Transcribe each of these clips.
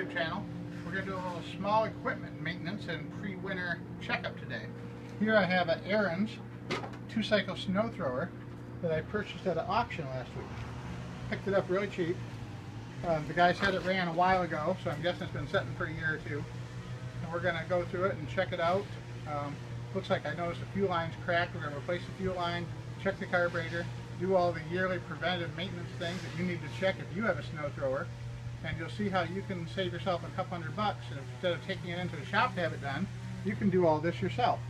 YouTube channel. We're going to do a little small equipment maintenance and pre-winter checkup today. Here I have an Ariens 2-cycle snow thrower that I purchased at an auction last week. Picked it up really cheap. The guy said it ran a while ago, so I'm guessing it's been sitting for a year or two. And we're going to go through it and check it out. Looks like I noticed a fuel line's cracked. We're going to replace the fuel line, check the carburetor, do all the yearly preventative maintenance things that you need to check if you have a snow thrower. And you'll see how you can save yourself a couple $100 bucks. And instead of taking it into the shop to have it done, you can do all this yourself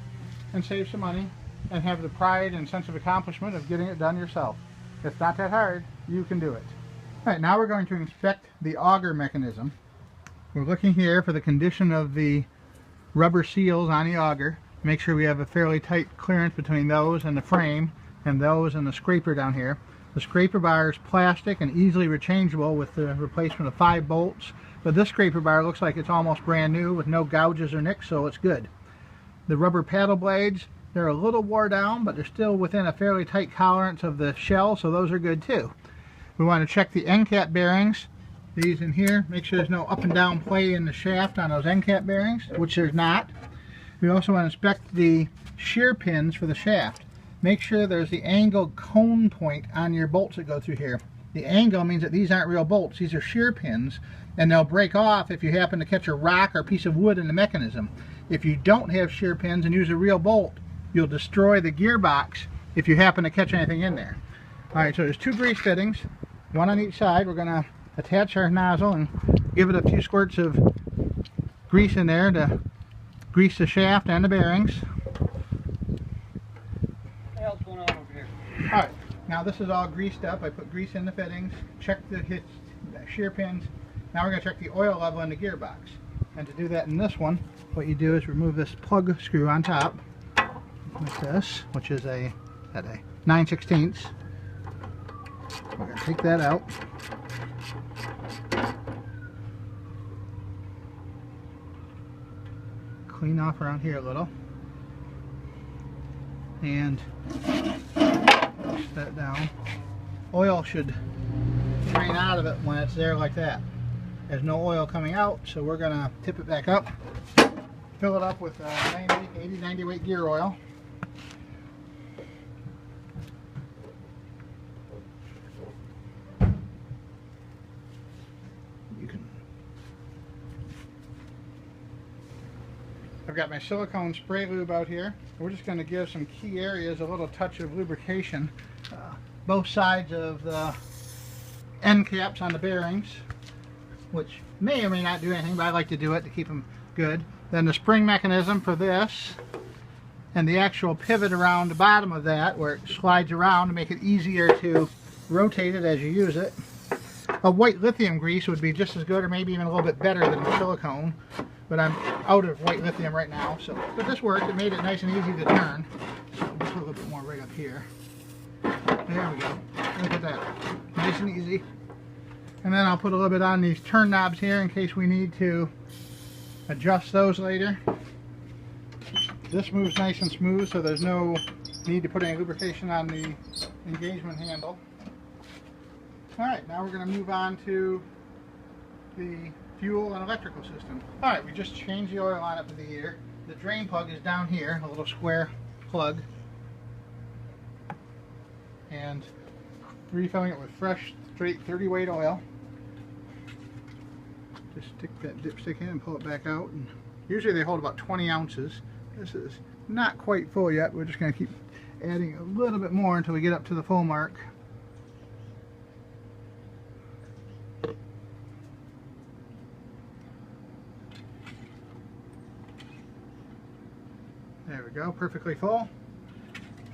and save some money and have the pride and sense of accomplishment of getting it done yourself. It's not that hard. You can do it. All right, now we're going to inspect the auger mechanism. We're looking here for the condition of the rubber seals on the auger. Make sure we have a fairly tight clearance between those and the frame and those and the scraper down here. The scraper bar is plastic and easily rechangeable with the replacement of 5 bolts, but this scraper bar looks like it's almost brand new with no gouges or nicks, so it's good. The rubber paddle blades, they're a little wore down, but they're still within a fairly tight tolerance of the shell, so those are good too. We want to check the end cap bearings. These in here, make sure there's no up and down play in the shaft on those end cap bearings, which there's not. We also want to inspect the shear pins for the shaft. Make sure there's the angled cone point on your bolts that go through here. The angle means that these aren't real bolts, these are shear pins, and they'll break off if you happen to catch a rock or a piece of wood in the mechanism. If you don't have shear pins and use a real bolt, you'll destroy the gearbox if you happen to catch anything in there. Alright, so there's 2 grease fittings, one on each side. We're going to attach our nozzle and give it a few squirts of grease in there to grease the shaft and the bearings. Alright, now this is all greased up. I put grease in the fittings, checked the shear pins. Now we're going to check the oil level in the gearbox. And to do that in this one, what you do is remove this plug screw on top, like this, which is a 9/16. We're going to take that out. Clean off around here a little. And push that down. Oil should drain out of it when it's there like that. There's no oil coming out, so we're going to tip it back up, fill it up with 80-90 weight gear oil. I've got my silicone spray lube out here. We're just going to give some key areas a little touch of lubrication. Both sides of the end caps on the bearings, which may or may not do anything, but I like to do it to keep them good. Then the spring mechanism for this, and the actual pivot around the bottom of that where it slides around to make it easier to rotate it as you use it. A white lithium grease would be just as good, or maybe even a little bit better than silicone. But I'm out of white lithium right now, but this worked. It made it nice and easy to turn. So just a little bit more right up here. There we go. Look at that. Nice and easy. And then I'll put a little bit on these turn knobs here in case we need to adjust those later. This moves nice and smooth, so there's no need to put any lubrication on the engagement handle. Alright, now we're going to move on to the fuel and electrical system. Alright, we just changed the oil on it for the year. The drain plug is down here, a little square plug. And refilling it with fresh, straight 30 weight oil. Just stick that dipstick in and pull it back out. And usually they hold about 20 ounces. This is not quite full yet. We're just going to keep adding a little bit more until we get up to the full mark. There we go, perfectly full.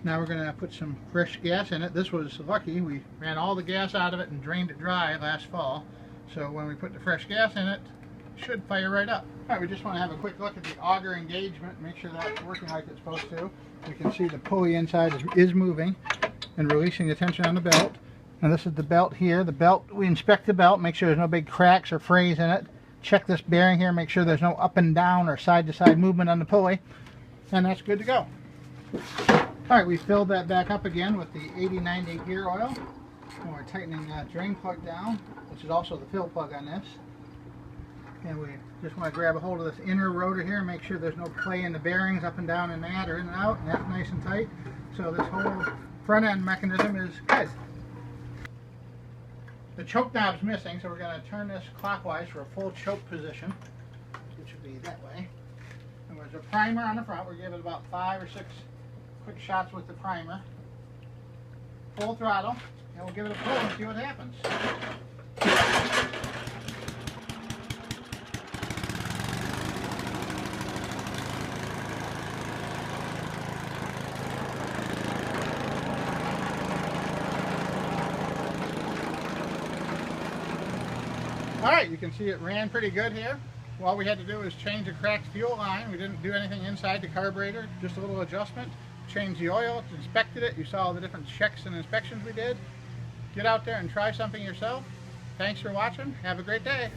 Now we're going to put some fresh gas in it. This was lucky. We ran all the gas out of it and drained it dry last fall. So when we put the fresh gas in it, it should fire right up. Alright, we just want to have a quick look at the auger engagement, make sure that's working like it's supposed to. You can see the pulley inside is moving and releasing the tension on the belt. And this is the belt here. The belt, we inspect the belt, make sure there's no big cracks or frays in it. Check this bearing here, make sure there's no up and down or side to side movement on the pulley. And that's good to go. Alright, we filled that back up again with the 80-90 gear oil. And we're tightening that drain plug down, which is also the fill plug on this. And we just want to grab a hold of this inner rotor here and make sure there's no play in the bearings up and down in that or in and out, and that's nice and tight. So this whole front end mechanism is good. The choke knob's missing, so we're going to turn this clockwise for a full choke position, which would be that way. And there's a primer on the front. We're giving it about 5 or 6 quick shots with the primer. Full throttle, and we'll give it a pull and see what happens. Alright, you can see it ran pretty good here. All we had to do was change the cracked fuel line. We didn't do anything inside the carburetor, just a little adjustment. Changed the oil, inspected it. You saw all the different checks and inspections we did. Get out there and try something yourself. Thanks for watching. Have a great day.